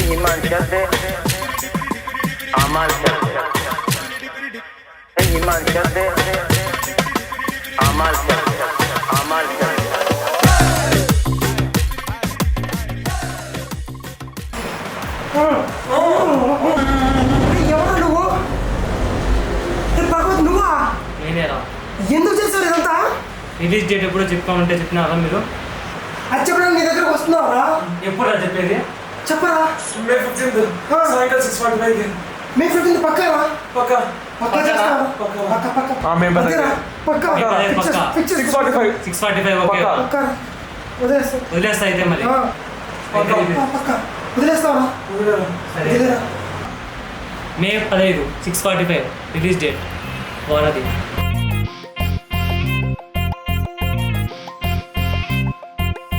ईमान चलते अमाल चलते ईमान चलते अमाल चलते अमाल चलते ఎవరు నువ్వు భగవత్ నువ్వా నేనేరా ఎందుకు చేస్తారు ఇదంతా రిలీజ్ డేట్ ఎప్పుడో చెప్తామంటే చెప్పినారా మీరు అది చెప్పడానికి నీ దగ్గరకు వస్తున్నారా ఎప్పుడు చెప్పేది చెప్పరా May 15th సాయంకాలం 6:45 మే 15 పక్కారా పక్కా పక్కా చేస్తావా పక్కా పక్కా మేము పక్కా పక్కా పక్కా. పిక్చర్ 6:45 6:45 ఓకే పక్కా. పక్కా వదిలేస్తా వదిలేస్తా అయితే మరి పక్కా. పక్కా వదిలేస్తావా సరే వదిలేరా మే 15 6:45 రిలీజ్ డేట్ వారది